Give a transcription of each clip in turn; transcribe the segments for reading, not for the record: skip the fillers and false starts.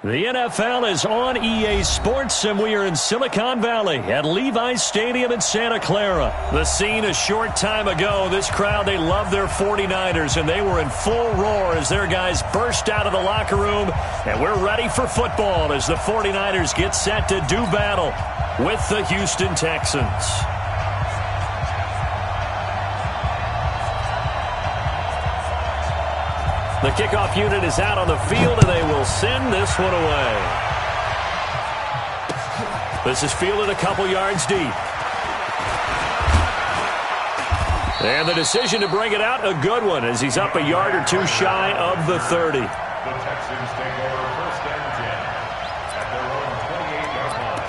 The NFL is on EA Sports, and we are in Silicon Valley at Levi's Stadium in Santa Clara. The scene a short time ago. This crowd, they love their 49ers, and they were in full roar as their guys burst out of the locker room. And we're ready for football as the 49ers get set to do battle with the Houston Texans. The kickoff unit is out on the field, and they will send this one away. This is fielded a couple yards deep. And the decision to bring it out, a good one, as he's up a yard or two shy of the 30. The Texans take over first and 10 at their own 28-yard line.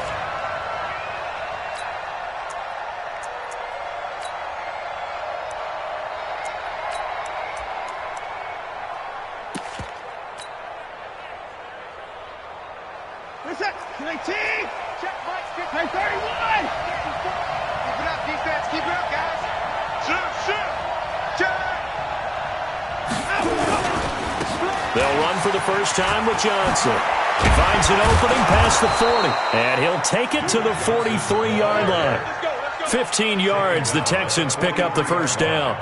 Listen, 19, check Mike, hey, 31. Keep it up, defense, keep it up, guys. Shoot, check. They'll run for the first time with Johnson. He finds an opening past the 40, and he'll take it to the 43-yard line. 15 yards, the Texans pick up the first down.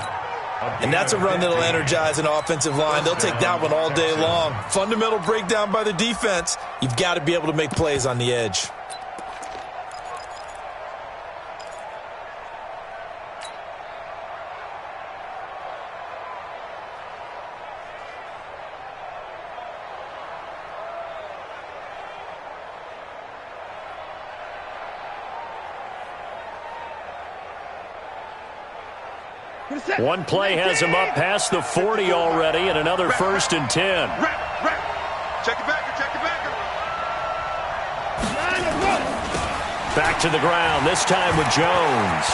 And that's a run that'll energize an offensive line. They'll take that one all day long. Fundamental breakdown by the defense. You've got to be able to make plays on the edge. One play has him up past the 40 already, and another first and 10. Check it back. Back to the ground, this time with Jones.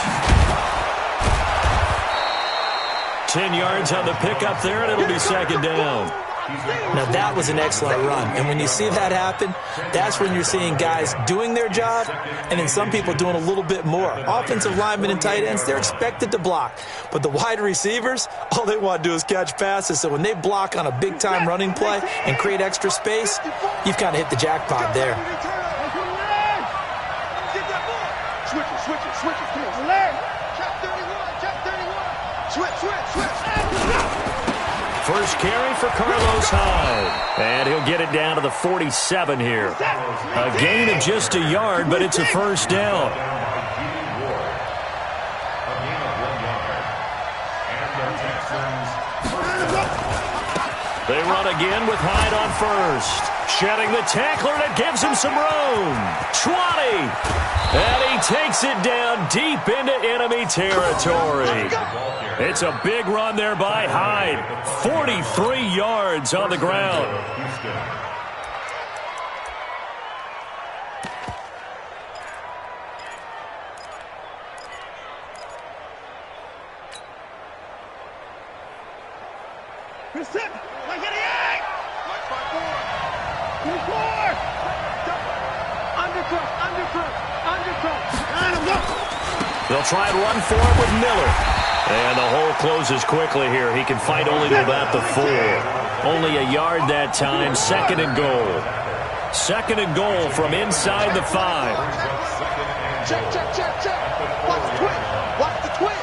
10 yards on the pickup there, and it'll be second down. Now, that was an excellent run. And when you see that happen, that's when you're seeing guys doing their job and then some people doing a little bit more. Offensive linemen and tight ends, they're expected to block. But the wide receivers, all they want to do is catch passes. So when they block on a big-time running play and create extra space, you've kind of hit the jackpot there. Switch it. Check 31. Switch. First carry for Carlos Hyde. And he'll get it down to the 47 here. A gain of just a yard, but it's a first down. They run again with Hyde on first. Shedding the tackler, that gives him some room. 20. And he takes it down deep into enemy territory. It's a big run there by Hyde. 43 yards on the ground. They'll try and run for it with Miller. And the hole closes quickly here. He can fight only to about the 4. Only a yard that time. Second and goal. Second and goal from inside the 5. Check. Watch the twin.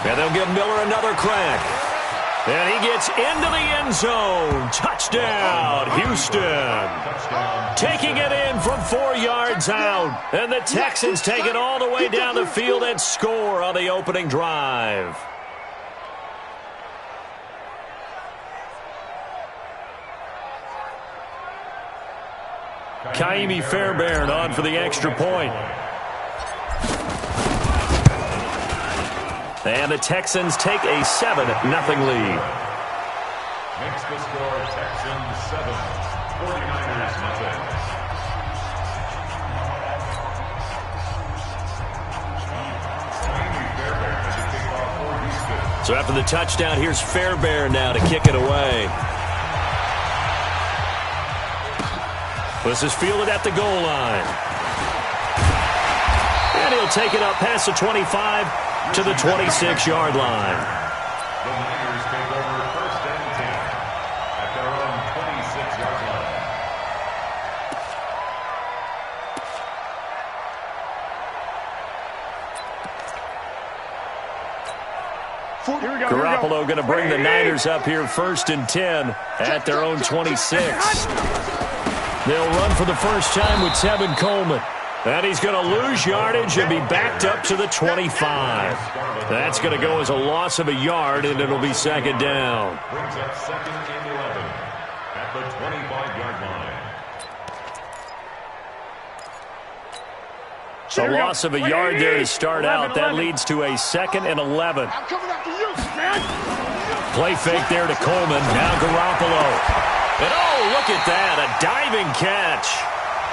And they'll give Miller another crack. And he gets into the end zone. Touchdown, Houston. Taking it in from 4 yards out. And the Texans take it all the way down the field and score on the opening drive. Kaimi Fairbairn on for the extra point. And the Texans take a 7-0 lead. Makes the score Texans 7, 49ers nothing. So after the touchdown, here's Fairbairn now to kick it away. This is fielded at the goal line. And he'll take it up past the 25 to the 26-yard line. The Niners take over first and 10 at their own 26-yard line. Garoppolo going to bring the Niners up here 1st and 10 at their own 26. They'll run for the first time with Tevin Coleman. And he's going to lose yardage and be backed up to the 25. That's going to go as a loss of a yard, and it'll be 2nd down. Brings up 2nd and 11 at the 25-yard line. A loss of a yard there to start out. That leads to a 2nd and 11. Play fake there to Coleman. Now Garoppolo. And oh, look at that. A diving catch.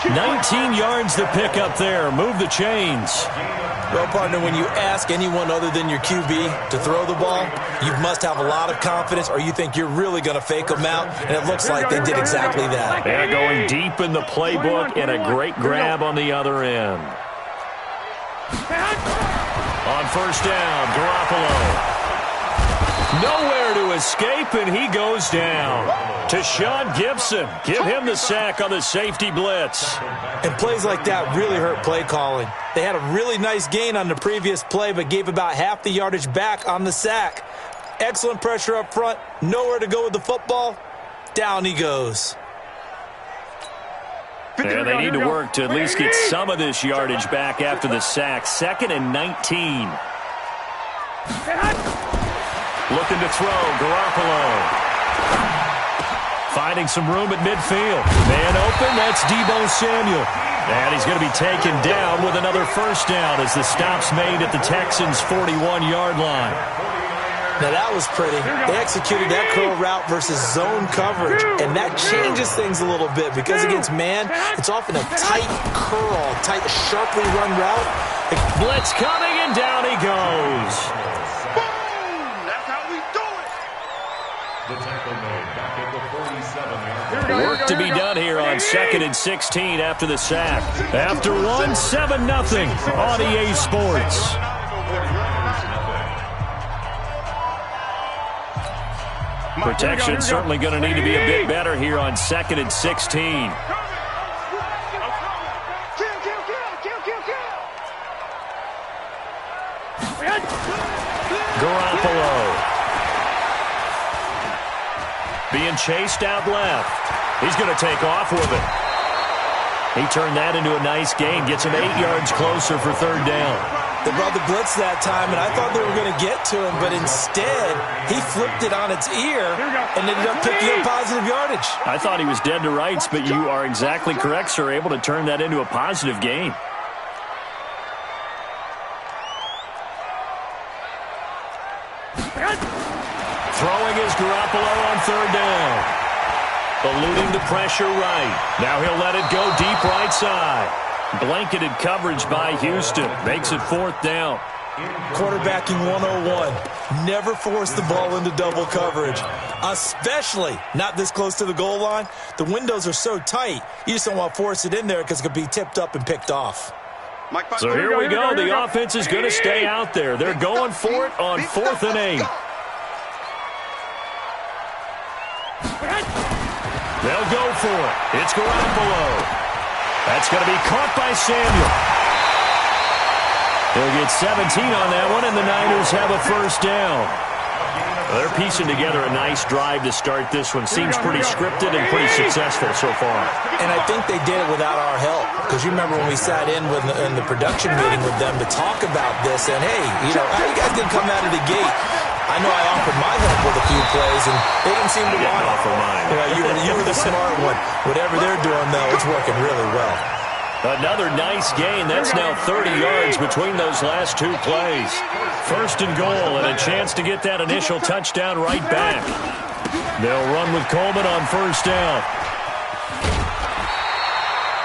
19 yards to pick up there. Move the chains. Well, partner, when you ask anyone other than your QB to throw the ball, you must have a lot of confidence, or you think you're really going to fake them out, and it looks like they did exactly that. They're going deep in the playbook, and a great grab on the other end. On 1st down, Garoppolo. Nowhere to escape, and he goes down. To Sean Gibson. Give him the sack on the safety blitz. And plays like that really hurt play calling. They had a really nice gain on the previous play, but gave about half the yardage back on the sack. Excellent pressure up front. Nowhere to go with the football. Down he goes. And they need to work to at least get some of this yardage back after the sack. 2nd and 19. Looking to throw, Garoppolo. Finding some room at midfield. Man open, that's Deebo Samuel. And he's going to be taken down with another 1st down as the stop's made at the Texans' 41-yard line. Now that was pretty. They executed that curl route versus zone coverage, and that changes things a little bit because against man, it's often a tight curl, tight, sharply run route. Blitz coming, and down he goes. The tackle made back at the 47-yard line. Work to be done here on 2nd and 16 after the sack. After one, 7-0 on EA Sports. Protection certainly going to need to be a bit better here on 2nd and 16. Garoppolo. Being chased out left. He's going to take off with it. He turned that into a nice gain. Gets him 8 yards closer for 3rd down. They brought the blitz that time, and I thought they were going to get to him, but instead, he flipped it on its ear and ended up picking up positive yardage. I thought he was dead to rights, but you are exactly correct, sir. Able to turn that into a positive gain. Throwing is Garoppolo on 3rd down. Eluding the pressure right. Now he'll let it go deep right side. Blanketed coverage by Houston. Makes it 4th down. Quarterbacking 101. Never force the ball into double coverage, especially not this close to the goal line. The windows are so tight, you just don't want to force it in there because it could be tipped up and picked off. So here we go. The offense is going to stay out there. They're going for it on 4th and 8. They'll go for it. It's Garoppolo. That's going to be caught by Samuel. They'll get 17 on that one, and the Niners have a 1st down. They're piecing together a nice drive to start this one. Seems pretty scripted and pretty successful so far. And I think they did it without our help. Because you remember when we sat in the production meeting with them to talk about this, and hey, you know, how you guys didn't come out of the gate? I know I offered my help with a few plays, and they didn't seem to want it. You were the smart one. Whatever they're doing, though, it's working really well. Another nice gain. That's now 30 yards between those last 2 plays. 1st and goal, and a chance to get that initial touchdown right back. They'll run with Coleman on 1st down.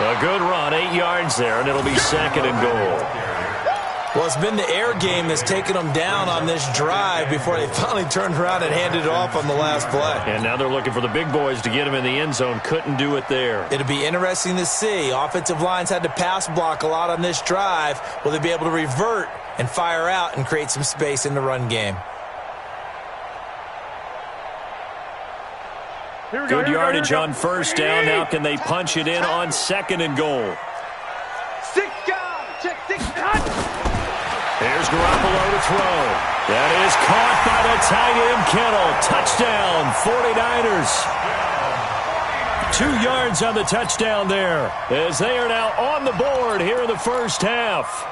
A good run, 8 yards there, and it'll be 2nd and goal. Well, it's been the air game that's taken them down on this drive before they finally turned around and handed it off on the last play. And now they're looking for the big boys to get him in the end zone. Couldn't do it there. It'll be interesting to see. Offensive lines had to pass block a lot on this drive. Will they be able to revert and fire out and create some space in the run game? Good yardage on 1st down. Now can they punch it in on 2nd and goal? Check 6. Here's Garoppolo to throw. That is caught by the tight end Kittle. Touchdown, 49ers. 2 yards on the touchdown there, as they are now on the board here in the first half.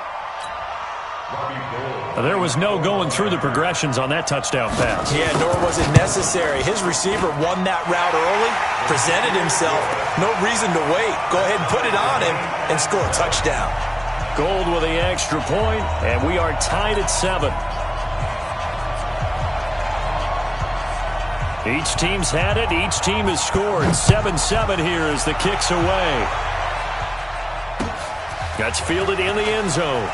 There was no going through the progressions on that touchdown pass. Yeah, nor was it necessary. His receiver won that route early, presented himself. No reason to wait. Go ahead and put it on him and score a touchdown. Gold with the extra point, and we are tied at 7. Each team's had it. Each team has scored. 7-7 here as the kick's away. That's fielded in the end zone.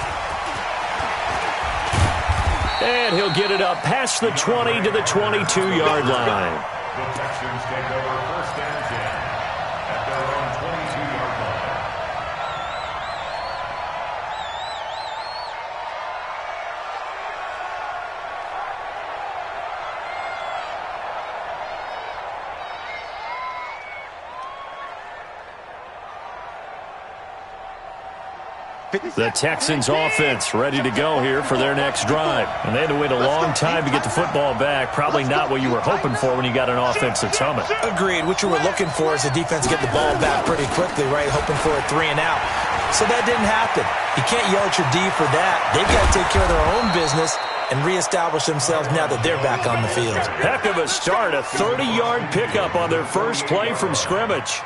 And he'll get it up past the 20 to the 22-yard line. The Texans take over first and 10 at their own 22-yard line. The Texans offense ready to go here for their next drive. And they had to wait a long time to get the football back. Probably not what you were hoping for when you got an offense that's humming. Agreed. What you were looking for is the defense get the ball back pretty quickly, right? Hoping for a 3 and out. So that didn't happen. You can't yell at your D for that. They've got to take care of their own business and reestablish themselves now that they're back on the field. Heck of a start. A 30-yard pickup on their first play from scrimmage.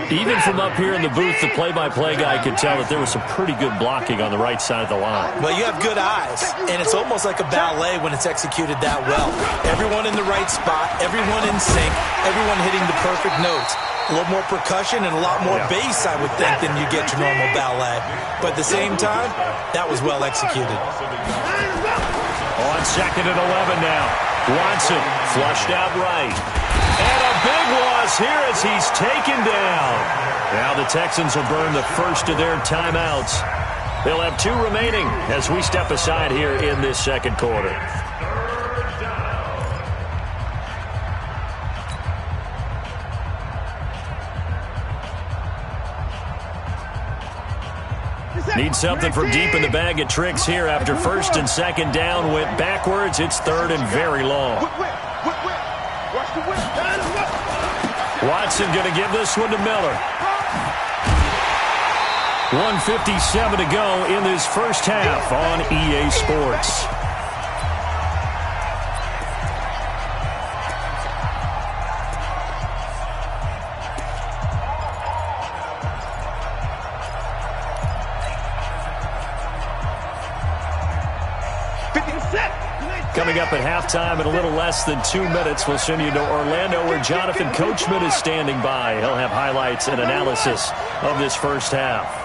Even from up here in the booth, the play-by-play guy could tell that there was some pretty good blocking on the right side of the line. Well, you have good eyes, and it's almost like a ballet when it's executed that well. Everyone in the right spot, everyone in sync, everyone hitting the perfect notes. A little more percussion and a lot more bass, I would think, than you get your normal ballet. But at the same time, that was well executed. On second and 11 now. Watson flushed out right. And a big loss here as he's taken down. Now the Texans will burn the first of their timeouts. They'll have 2 remaining as we step aside here in this second quarter. Need something from deep in the bag of tricks here after first and second down went backwards. It's third and very long. Watson going to give this one to Miller. 1:57 to go in this first half on EA Sports. Coming up at halftime in a little less than 2 minutes, we'll send you to Orlando where Jonathan Coachman is standing by. He'll have highlights and analysis of this first half.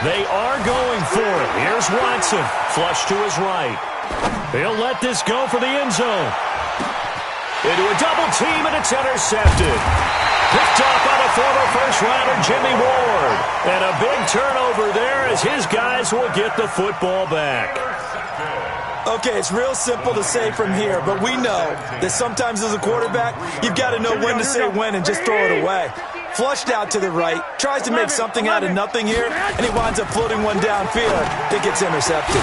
They are going for it. Here's Watson. Flush to his right. He'll let this go for the end zone. Into a double team, and it's intercepted. Picked off by the former first-rounder Jimmy Ward. And a big turnover there as his guys will get the football back. Okay, it's real simple to say from here, but we know that sometimes as a quarterback, you've got to know when to say when and just throw it away. Flushed out to the right, tries to make something out of nothing here, and he winds up floating one downfield that gets intercepted.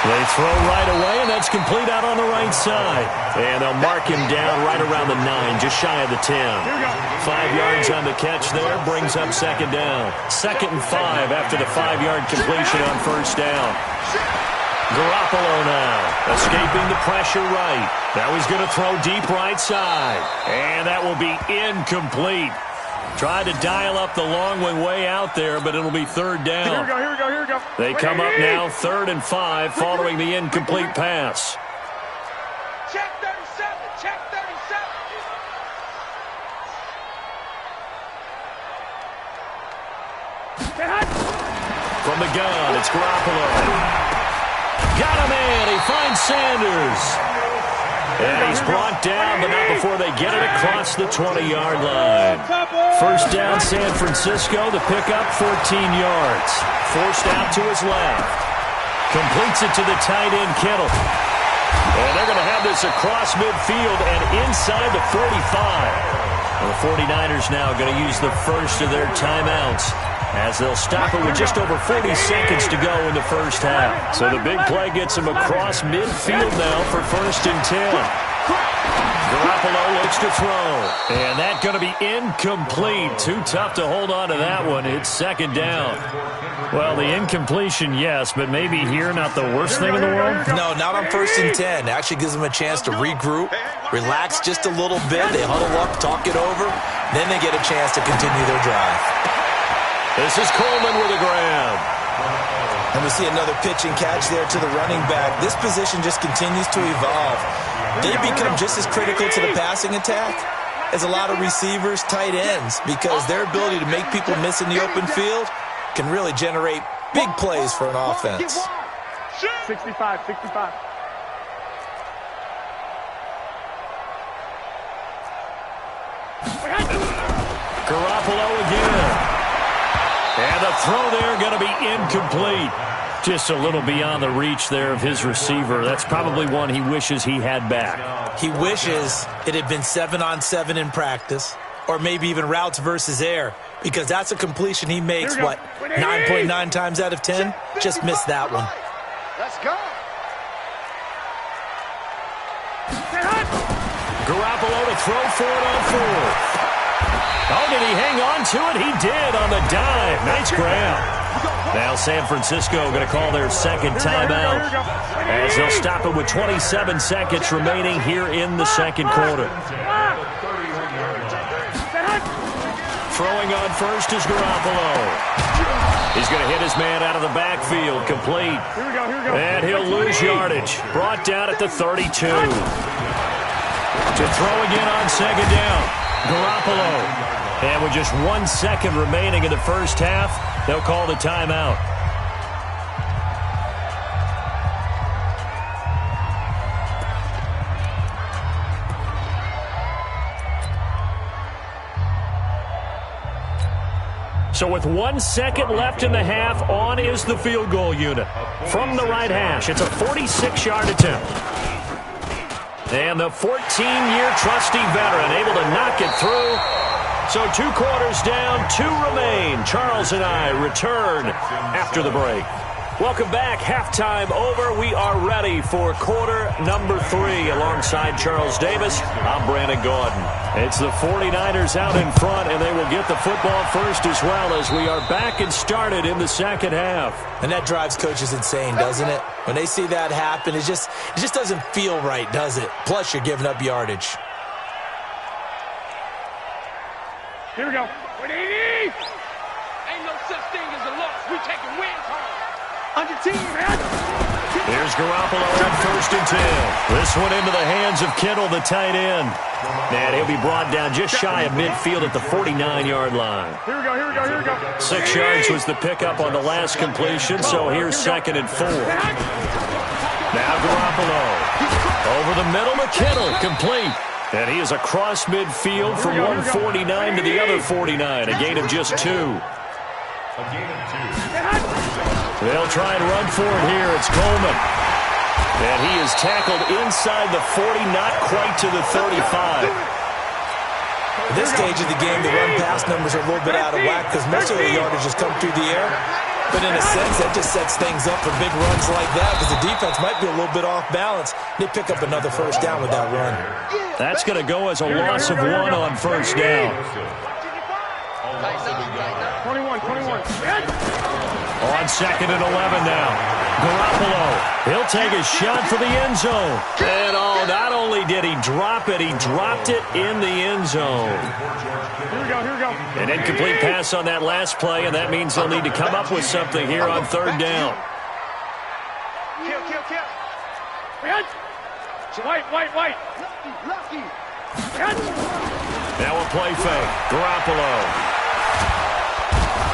They throw right away, and that's complete out on the right side. And they'll mark him down right around the 9, just shy of the 10. 5 yards on the catch there, brings up second down. 2nd and 5 after the 5-yard completion on first down. Garoppolo now, escaping the pressure right. Now he's going to throw deep right side. And that will be incomplete. Tried to dial up the long one way out there, but it'll be third down. Here we go. They come up now 3rd and 5 following the incomplete pass. Check 37, check 37. From the gun, it's Garoppolo. Got him in. He finds Sanders. And he's brought down, but not before they get it across the 20-yard line. First down, San Francisco. The pickup, 14 yards. Forced out to his left. Completes it to the tight end, Kittle. And they're going to have this across midfield and inside the 45. Well, the 49ers now going to use the first of their timeouts as they'll stop it with just over 40 seconds to go in the first half. So the big play gets them across midfield now for 1st and 10. Garoppolo looks to throw. And that's going to be incomplete. Too tough to hold on to that one. It's 2nd down. Well, the incompletion, yes, but maybe here not the worst thing in the world? No, not on 1st and 10. Actually gives them a chance to regroup, relax just a little bit. They huddle up, talk it over. Then they get a chance to continue their drive. This is Coleman with a grab. And we see another pitch and catch there to the running back. This position just continues to evolve. They become just as critical to the passing attack as a lot of receivers, tight ends, because their ability to make people miss in the open field can really generate big plays for an offense. 65, 65. Garoppolo again. And the throw there going to be incomplete. Just a little beyond the reach there of his receiver. That's probably one he wishes he had back. He wishes it had been 7-on-7 in practice, or maybe even routes versus air, because that's a completion he makes, 9.9 times out of 10? Just missed that one. Let's go. Garoppolo to throw for it on 4th. Oh, did he hang on to it? He did on the dive. Nice grab. Now San Francisco going to call their 2nd timeout as they'll stop it with 27 seconds remaining here in the 2nd quarter. Throwing on 1st is Garoppolo. He's going to hit his man out of the backfield, complete. And he'll lose yardage. Brought down at the 32. To throw again on 2nd down. Garoppolo. And with just 1 second remaining in the first half, they'll call the timeout. So with 1 second left in the half, on is the field goal unit. From the right hash, it's a 46-yard attempt. And the 14-year trusty veteran able to knock it through. So 2 quarters down, 2 remain. Charles and I return after the break. Welcome back. Halftime over. We are ready for quarter number 3. Alongside Charles Davis, I'm Brandon Gordon. It's the 49ers out in front, and they will get the football first as well as we are back and started in the 2nd half. And that drives coaches insane, doesn't it? When they see that happen, it just doesn't feel right, does it? Plus, you're giving up yardage. Here we go. 180. Ain't no such thing as a loss. We taking wins home. On your team, man. Here's Garoppolo on 1st and 10. This one into the hands of Kittle, the tight end. And he'll be brought down just shy of midfield at the 49-yard line. Here we go, here we go, here we go. 6 yards was the pickup on the last completion, so here's 2nd and 4. Now Garoppolo. Over the middle to Kittle, complete. And he is across midfield from 149 to the other 49, a gain of just 2. They'll try and run for it here. It's Coleman. And he is tackled inside the 40, not quite to the 35. At this stage of the game, the run-pass numbers are a little bit out of whack because most of the yardage has come through the air. But in a sense, that just sets things up for big runs like that because the defense might be a little bit off balance. They pick up another first down with that run. That's going to go as a loss of 1 on first down. 21. On 2nd and 11 now. Garoppolo, he'll take a shot for the end zone. And not only did he drop it, he dropped it in the end zone. Here we go, here we go. An incomplete pass on that last play, and that means they'll need to come up with something here on 3rd down. Kill. White. Lucky. Now a play fake. Garoppolo.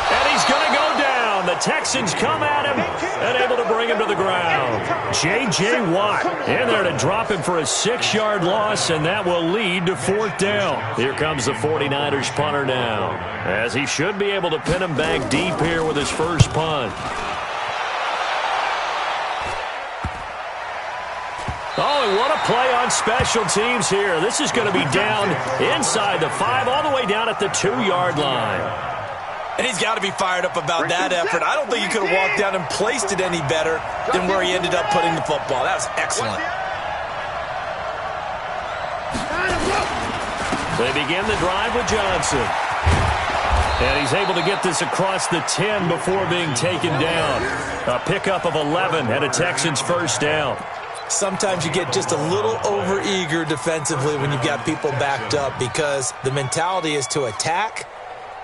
And he's going to go down. The Texans come at him and able to bring him to the ground. J.J. Watt in there to drop him for a 6-yard loss, and that will lead to 4th down. Here comes the 49ers punter now, as he should be able to pin him back deep here with his first punt. Oh, and what a play on special teams here. This is going to be down inside the 5, all the way down at the 2-yard line. And he's got to be fired up about that effort. I don't think he could have walked down and placed it any better than where he ended up putting the football. That was excellent. They begin the drive with Johnson. And he's able to get this across the 10 before being taken down. A pickup of 11 and a Texans first down. Sometimes you get just a little over-eager defensively when you've got people backed up because the mentality is to attack,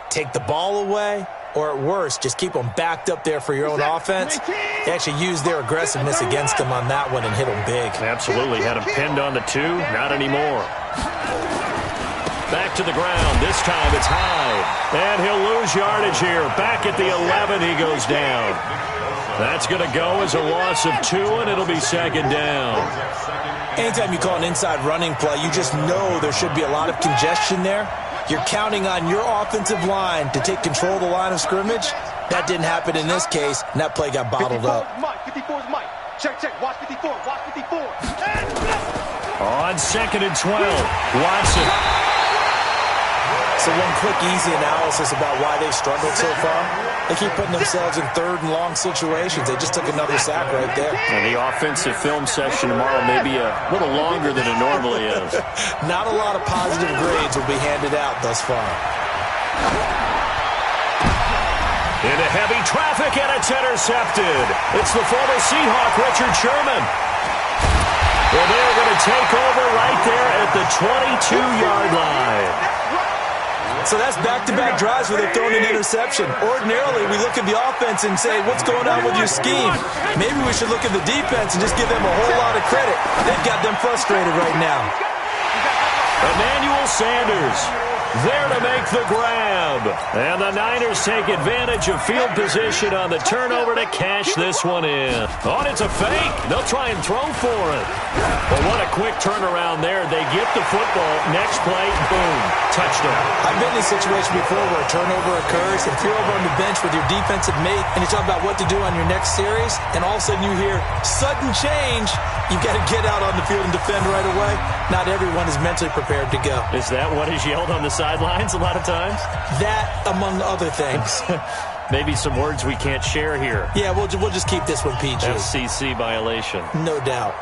take the ball away, or at worst, just keep them backed up there for your own offense. They actually used their aggressiveness against them on that one and hit them big. Absolutely. Had him pinned on the 2. Not anymore. Back to the ground. This time it's high. And he'll lose yardage here. Back at the 11, he goes down. That's going to go as a loss of 2, and it'll be second down. Anytime you call an inside running play, you just know there should be a lot of congestion there. You're counting on your offensive line to take control of the line of scrimmage. That didn't happen in this case, and that play got bottled up. 54 is Mike. Check. Watch 54. Watch 54. On 2nd and 12, Watson. So one quick, easy analysis about why they've struggled so far. They keep putting themselves in 3rd and long situations. They just took another sack right there. And the offensive film session tomorrow may be a little longer than it normally is. Not a lot of positive grades will be handed out thus far. Into heavy traffic, and it's intercepted. It's the former Seahawk, Richard Sherman. Well, they're going to take over right there at the 22-yard line. So that's back-to-back drives where they've thrown an interception. Ordinarily, we look at the offense and say, what's going on with your scheme? Maybe we should look at the defense and just give them a whole lot of credit. They've got them frustrated right now. Emmanuel Sanders there to make the grab. And the Niners take advantage of field position on the turnover to cash this one in. Oh, it's a fake. They'll try and throw for it. But what a quick turnaround there. They get the football. Next play, boom, touchdown. I've been in a situation before where a turnover occurs. If you're over on the bench with your defensive mate and you talk about what to do on your next series, and all of a sudden you hear sudden change, you've got to get out on the field and defend right away. Not everyone is mentally prepared to go. Is that what is yelled on the sidelines a lot of times? That, among other things. Maybe some words we can't share here. Yeah, we'll just keep this one PG. FCC violation. No doubt.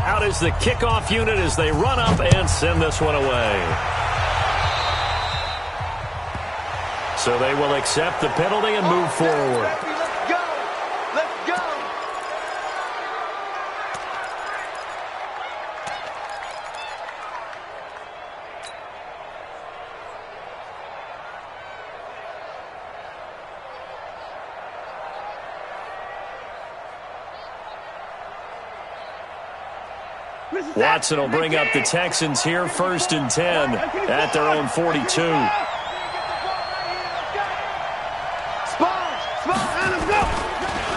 Out is the kickoff unit as they run up and send this one away. So they will accept the penalty and move forward. Let's go. Let's go. Watson will bring up the Texans here, 1st and 10 at their own 42.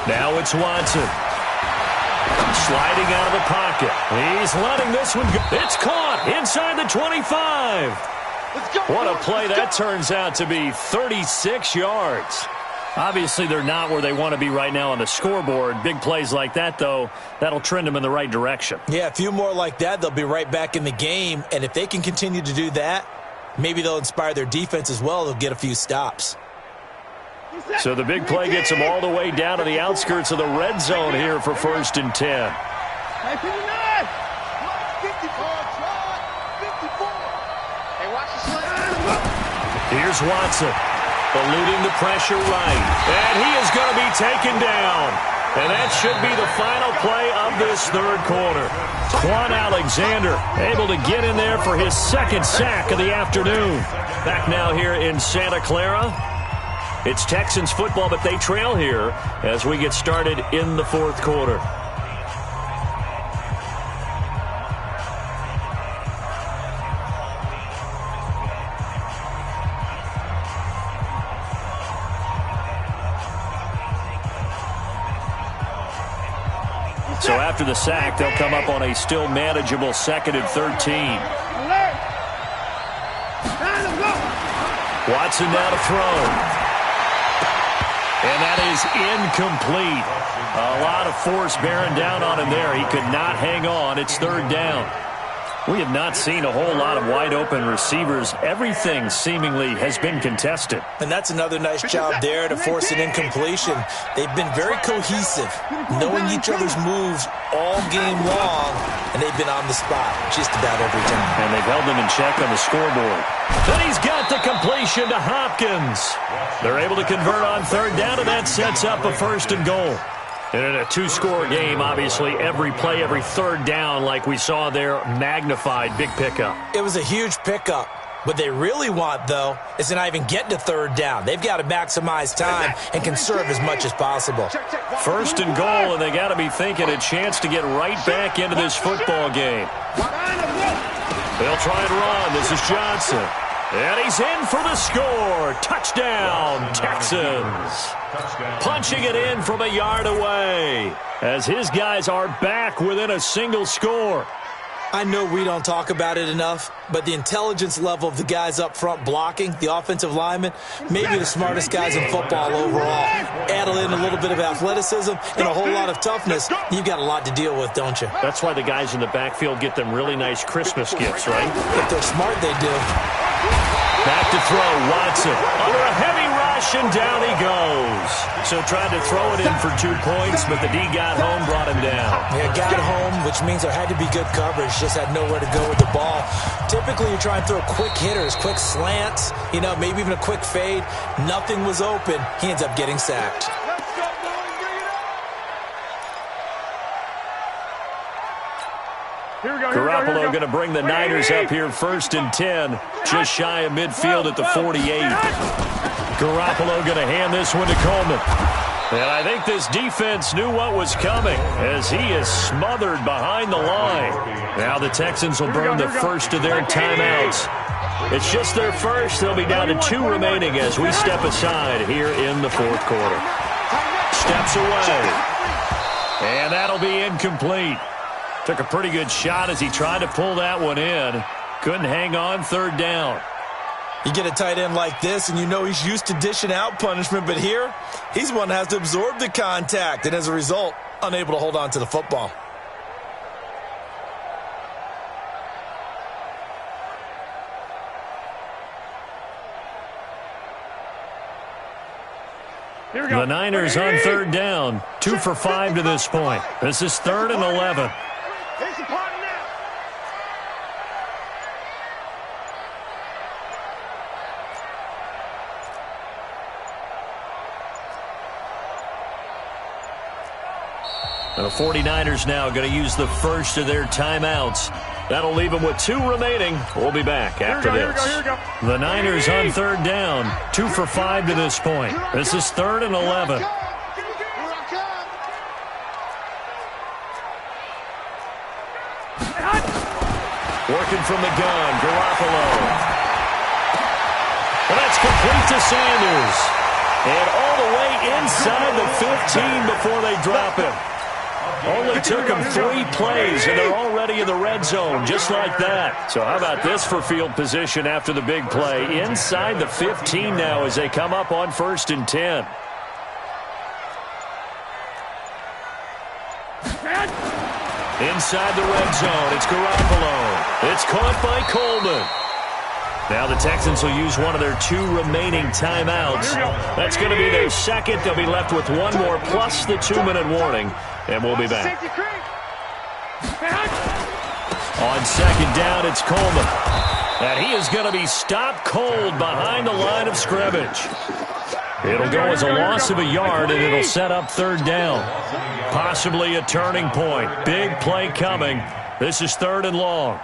Now it's Watson. Sliding out of the pocket. He's letting this one go. It's caught inside the 25. What a play that turns out to be, 36 yards. Obviously, they're not where they want to be right now on the scoreboard. Big plays like that, though, that'll trend them in the right direction. Yeah, a few more like that, they'll be right back in the game. And if they can continue to do that, maybe they'll inspire their defense as well. They'll get a few stops. So the big play gets them all the way down to the outskirts of the red zone here for 1st and 10. Here's Watson, eluding the pressure right. And he is going to be taken down. And that should be the final play of this 3rd quarter. Quan Alexander able to get in there for his 2nd sack of the afternoon. Back now here in Santa Clara. It's Texans football, but they trail here as we get started in the 4th quarter. So after the sack, they'll come up on a still manageable 2nd and 13. Watson now to throw. And that is incomplete. A lot of force bearing down on him there. He could not hang on. It's third down. We have not seen a whole lot of wide-open receivers. Everything seemingly has been contested. And that's another nice job there to force an incompletion. They've been very cohesive, knowing each other's moves all game long, and they've been on the spot just about every time. And they've held them in check on the scoreboard. Then he's got the completion to Hopkins. They're able to convert on third down, and that sets up a first and goal. And in a two-score game, obviously, every play, every third down, like we saw there, magnified, big pickup. It was a huge pickup. What they really want, though, is to not even get to third down. They've got to maximize time and conserve as much as possible. First and goal, and they got to be thinking a chance to get right back into this football game. They'll try and run. This is Johnson. And he's in for the score. Touchdown, Texans. Punching it in from a yard away as his guys are back within a single score. I know we don't talk about it enough, but the intelligence level of the guys up front blocking, the offensive linemen, maybe the smartest guys in football overall. Add in a little bit of athleticism and a whole lot of toughness, you've got a lot to deal with, don't you? That's why the guys in the backfield get them really nice Christmas gifts, right? If they're smart, they do. Back to throw, Watson. Under a heavy rush, and down he goes. So tried to throw it in for 2 points, but the D got home, brought him down. Yeah, got home, which means there had to be good coverage. Just had nowhere to go with the ball. Typically, you try and throw quick hitters, quick slants, maybe even a quick fade. Nothing was open. He ends up getting sacked. Garoppolo going to bring the Niners up here first and 10, just shy of midfield at the 48. Garoppolo going to hand this one to Coleman. And I think this defense knew what was coming as he is smothered behind the line. Now the Texans will burn the first of their timeouts. It's just their first. They'll be down to 2 remaining as we step aside here in the fourth quarter. Steps away. And that'll be incomplete. Took a pretty good shot as he tried to pull that one in. Couldn't hang on third down. You get a tight end like this, and he's used to dishing out punishment, but here, he's one that has to absorb the contact, and as a result, unable to hold on to the football. The Niners on third down, 2 for 5 to this point. This is 3rd and 11. Here's the party now. The 49ers now going to use the first of their timeouts. That'll leave them with 2 remaining. We'll be back after this. The Niners on third down, 2 for 5 to this point. This is 3rd and 11. Working from the gun, Garoppolo. Well, that's complete to Sanders. And all the way inside the 15 before they drop him. Only took them 3 plays, and they're already in the red zone, just like that. So how about this for field position after the big play? Inside the 15 now as they come up on 1st and 10. Inside the red zone, it's Garoppolo. It's caught by Coleman. Now the Texans will use one of their 2 remaining timeouts. That's going to be their second. They'll be left with 1 more plus the 2-minute warning, and we'll be back. On second down, it's Coleman. And he is going to be stopped cold behind the line of scrimmage. It'll go as a loss of a yard, and it'll set up 3rd down. Possibly a turning point. Big play coming. This is 3rd and long.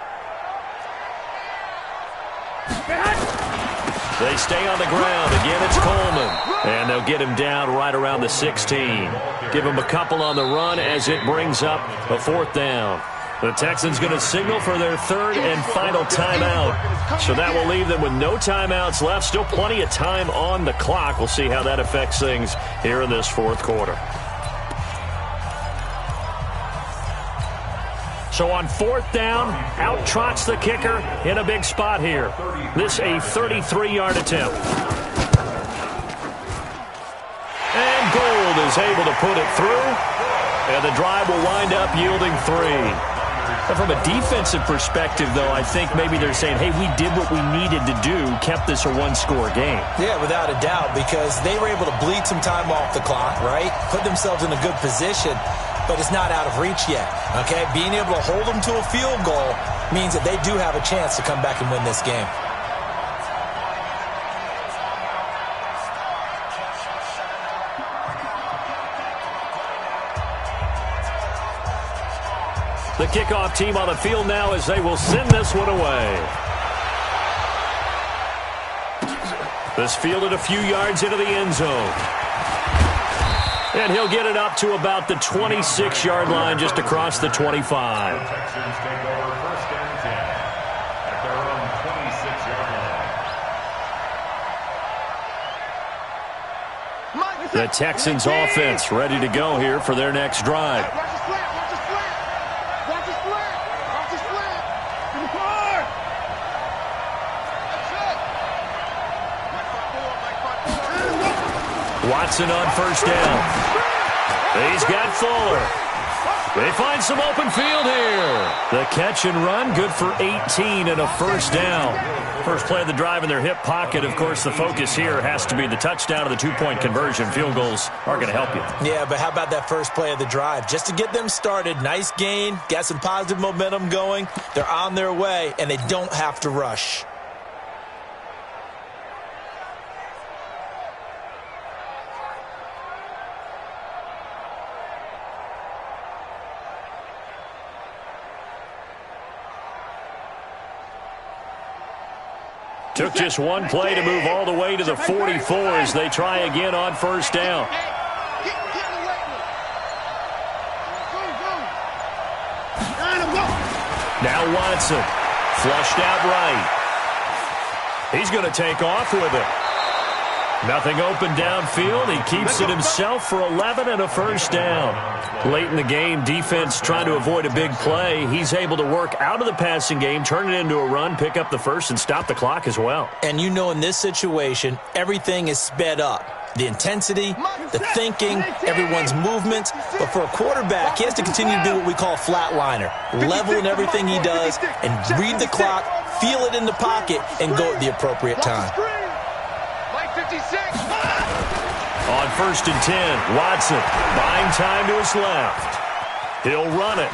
They stay on the ground. Again, it's Coleman. And they'll get him down right around the 16. Give him a couple on the run as it brings up a 4th down. The Texans going to signal for their 3rd and final timeout. So that will leave them with no timeouts left. Still plenty of time on the clock. We'll see how that affects things here in this 4th quarter. So on 4th down, out trots the kicker in a big spot here. This a 33-yard attempt. And Gold is able to put it through. And the drive will wind up yielding 3. And from a defensive perspective, though, I think maybe they're saying, hey, we did what we needed to do, kept this a one-score game. Yeah, without a doubt, because they were able to bleed some time off the clock, right? Put themselves in a good position, but it's not out of reach yet, okay? Being able to hold them to a field goal means that they do have a chance to come back and win this game. The kickoff team on the field now as they will send this one away. This fielded a few yards into the end zone. And he'll get it up to about the 26-yard line just across the 25. The Texans take over first and 10 at their own 26-yard line. The Texans offense ready to go here for their next drive. Watson on first down. He's got Fuller. They find some open field here. The catch and run, good for 18 and a first down. First play of the drive in their hip pocket. Of course, the focus here has to be the touchdown of the two-point conversion. Field goals are going to help you. Yeah, but how about that first play of the drive? Just to get them started, nice gain, got some positive momentum going. They're on their way, and they don't have to rush. Took just one play to move all the way to the 44 as they try again on first down. Now Watson, flushed out right. He's going to take off with it. Nothing open downfield. He keeps it himself for 11 and a first down. Late in the game, defense trying to avoid a big play. He's able to work out of the passing game, turn it into a run, pick up the first, and stop the clock as well. And you know in this situation, everything is sped up. The intensity, the thinking, everyone's movements. But for a quarterback, he has to continue to do what we call a flatliner. Level in everything he does and read the clock, feel it in the pocket, and go at the appropriate time. On first and 10, Watson buying time to his left. He'll run it.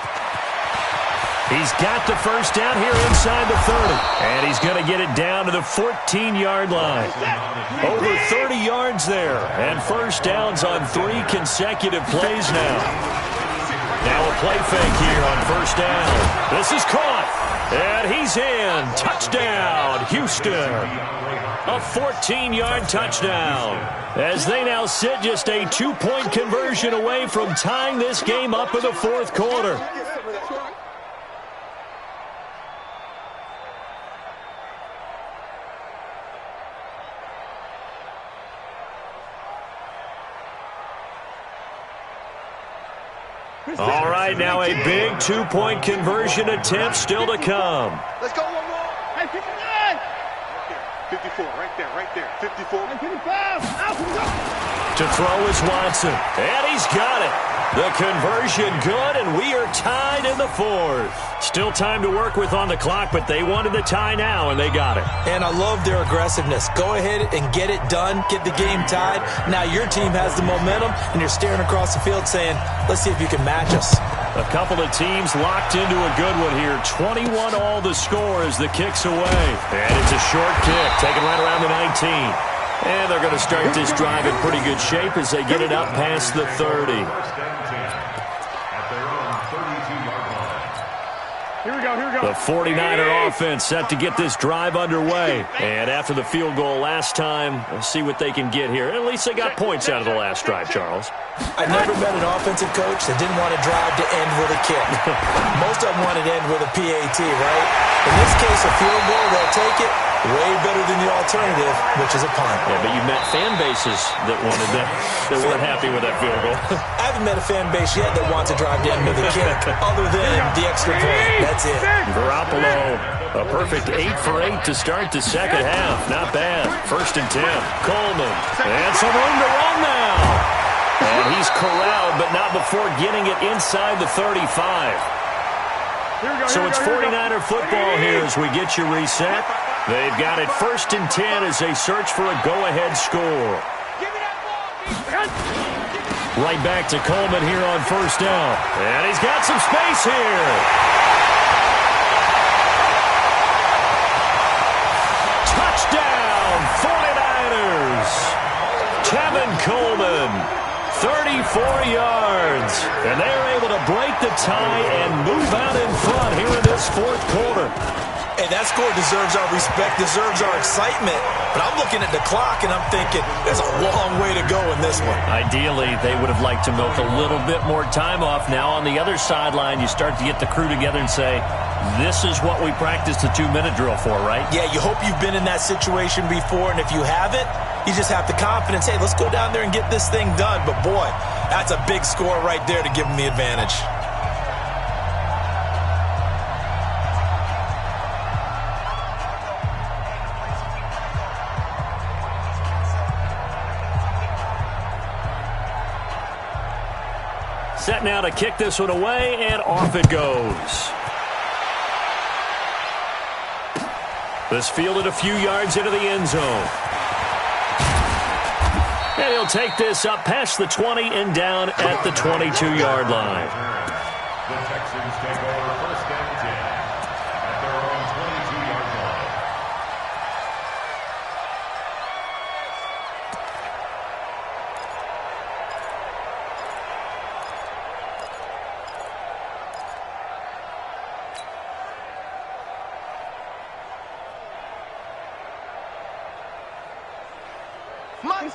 He's got the first down here inside the 30. And he's going to get it down to the 14-yard line. Over 30 yards there. And first downs on 3 consecutive plays now. Now a play fake here on first down. This is caught. And he's in. Touchdown, Houston. A 14-yard touchdown. As they now sit just a 2-point conversion away from tying this game up in the fourth quarter. All right, now a big 2-point conversion attempt still to come. Let's go one more. Hey, 59. 54, right there, 54. 55. To throw is Watson, and he's got it. The conversion good, and we are tied in the fourth. Still time to work with on the clock, but they wanted the tie now, and they got it. And I love their aggressiveness. Go ahead and get it done, get the game tied. Now your team has the momentum, and you're staring across the field saying, let's see if you can match us. A couple of teams locked into a good one here. 21 all the score as the kick's away. And it's a short kick, taken right around the 19. And they're going to start this drive in pretty good shape as they get it up past the 30. Here we go, here we go. The 49er offense set to get this drive underway. And after the field goal last time, we'll see what they can get here. At least they got points out of the last drive, Charles. I've never met an offensive coach that didn't want a drive to end with a kick. Most of them wanted to end with a PAT, right? In this case, a field goal, they'll take it. Way better than the alternative, which is a punt. Yeah, but you met fan bases that wanted that, that weren't happy with that field goal. I haven't met a fan base yet that wants to drive down to the kick other than the extra point. That's it. Garoppolo, a perfect 8 for 8 to start the second half. Not bad. 1st and 10. Coleman. And some room to run now. And he's corralled, but not before getting it inside the 35. So it's 49er football here as we get you reset. They've got it 1st and 10 as they search for a go-ahead score. Right back to Coleman here on 1st down. And he's got some space here. Touchdown, 49ers. Tevin Coleman, 34 yards. And they're able to break the tie and move out in front here in this 4th quarter. Hey, that score deserves our respect, deserves our excitement. But I'm looking at the clock, and I'm thinking there's a long way to go in this one. Ideally, they would have liked to milk a little bit more time off. Now on the other sideline, you start to get the crew together and say, this is what we practiced the 2-minute drill for, right? Yeah, you hope you've been in that situation before, and if you haven't, you just have the confidence, hey, let's go down there and get this thing done. But, boy, that's a big score right there to give them the advantage. Set now to kick this one away, and off it goes. This fielded a few yards into the end zone. And he'll take this up past the 20 and down at the 22-yard line. The Texans take over 1st and 10 at their own 22-yard line.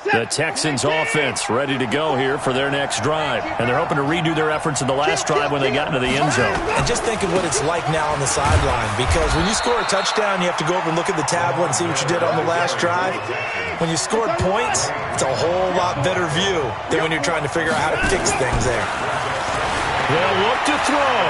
The Texans offense ready to go here for their next drive. And they're hoping to redo their efforts in the last drive when they got into the end zone. And just think of what it's like now on the sideline, because when you score a touchdown, you have to go over and look at the tablet and see what you did on the last drive. When you scored points, it's a whole lot better view than when you're trying to figure out how to fix things there. They'll look to throw.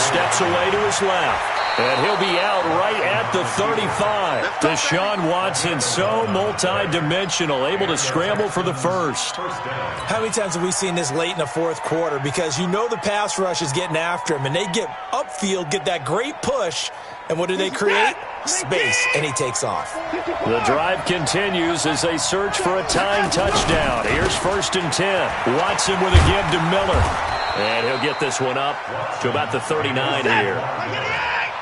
Steps away to his left. And he'll be out right at the 35. Deshaun Watson, so multi-dimensional, able to scramble for the first. How many times have we seen this late in the 4th quarter? Because you know the pass rush is getting after him, and they get upfield, get that great push, and what do they create? Space, and he takes off. The drive continues as they search for a tying touchdown. Here's 1st and 10. Watson with a give to Miller. And he'll get this one up to about the 39 here.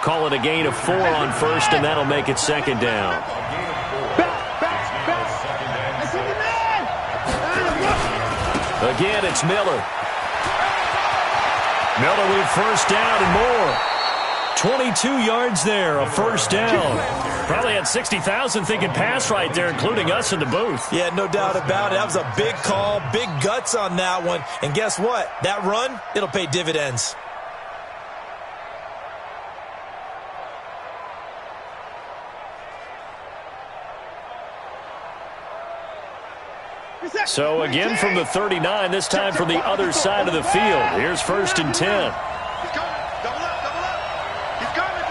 Call it a gain of 4 on 1st, and that'll make it 2nd down. Again, it's Miller. Miller with 1st down and more. 22 yards there, a 1st down. Probably had 60,000 thinking pass right there, including us in the booth. Yeah, no doubt about it. That was a big call, big guts on that one. And guess what? That run, it'll pay dividends. So again from the 39, this time from the other side of the field. Here's 1st and 10. He's coming. Double up, double up. He's coming.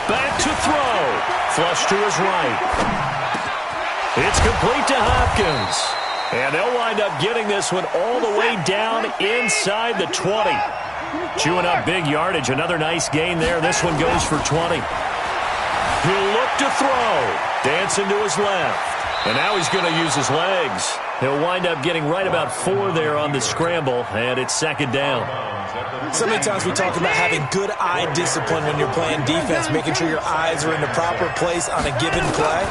Back to throw. Flush to his right. It's complete to Hopkins. And they'll wind up getting this one all the way down inside the 20. Chewing up big yardage. Another nice gain there. This one goes for 20. He'll look to throw. Dancing to his left. And now he's going to use his legs. He'll wind up getting right about 4 there on the scramble, and it's 2nd down. So many times we talk about having good eye discipline when you're playing defense, making sure your eyes are in the proper place on a given play.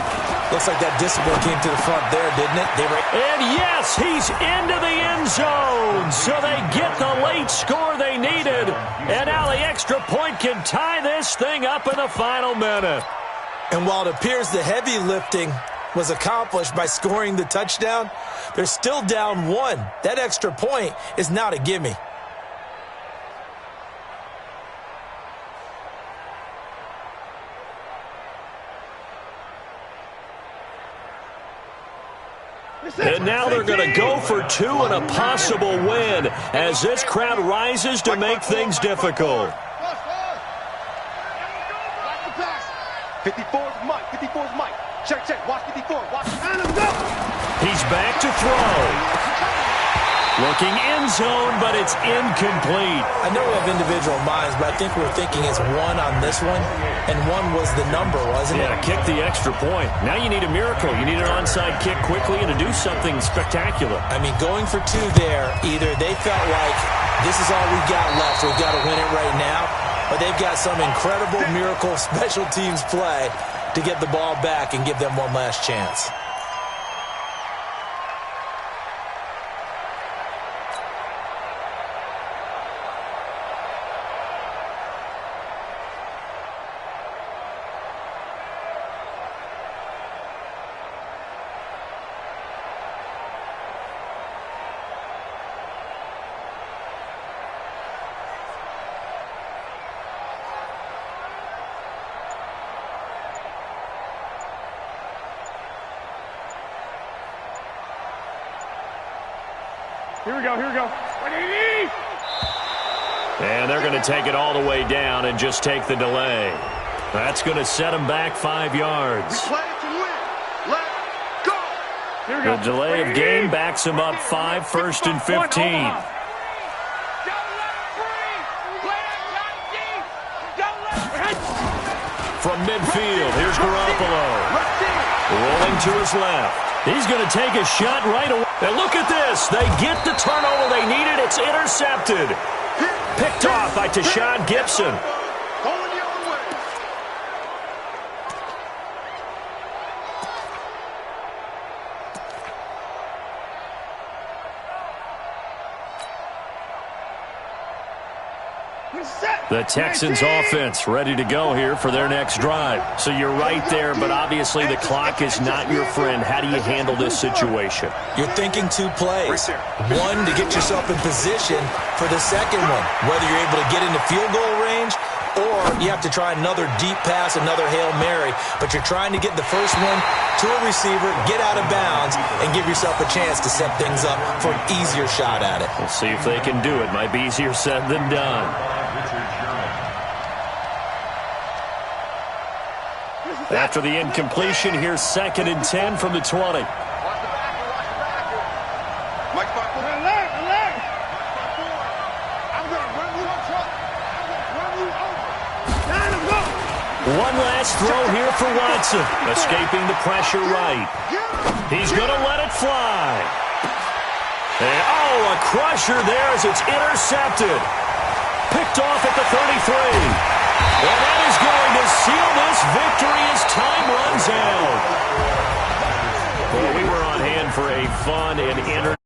Looks like that discipline came to the front there, didn't it? And yes, he's into the end zone. So they get the late score they needed. And now the extra point can tie this thing up in the final minute. And while it appears the heavy lifting was accomplished by scoring the touchdown, they're still down 1. That extra point is not a gimme. And now they're going to go for two and a possible win as this crowd rises to make things difficult. 54's Mike. 54's Mike. Check, check. Watch 54. Watch. He's back to throw. Looking end zone, but it's incomplete. I know we have individual minds, but I think we're thinking it's one on this one, and one was the number, wasn't it? Yeah, kick the extra point. Now you need a miracle. You need an onside kick quickly and to do something spectacular. I mean, going for two there, either they felt like this is all we've got left, we've got to win it right now, or they've got some incredible miracle special teams play to get the ball back and give them one last chance. Here we go, here we go. And they're going to take it all the way down and just take the delay. That's going to set them back 5 yards. Play to win. Let's go. Here we go. The delay of game backs them up 5, 1st and 15. From midfield, here's Garoppolo. Rolling to his left. He's going to take a shot right away. And look at this. They get the turnover they needed. It's intercepted. Picked off by Tashawn Gibson. The Texans offense ready to go here for their next drive. So you're right there, but obviously the clock is not your friend. How do you handle this situation? You're thinking two plays. One, to get yourself in position for the second one, whether you're able to get into field goal range or you have to try another deep pass, another Hail Mary. But you're trying to get the first one to a receiver, get out of bounds, and give yourself a chance to set things up for an easier shot at it. We'll see if they can do it. Might be easier said than done. After the incompletion, here's 2nd and 10 from the 20. Watch the backer, watch the backer. Mike, alert, alert. I'm going to run you up front. I'm going to run you over. Time to go. One last throw here for Watson. Escaping the pressure right. He's going to let it fly. And, a crusher there as it's intercepted. Picked off at the 33. And that is going to seal this victory as time runs out. Well, we were on hand for a fun and entertaining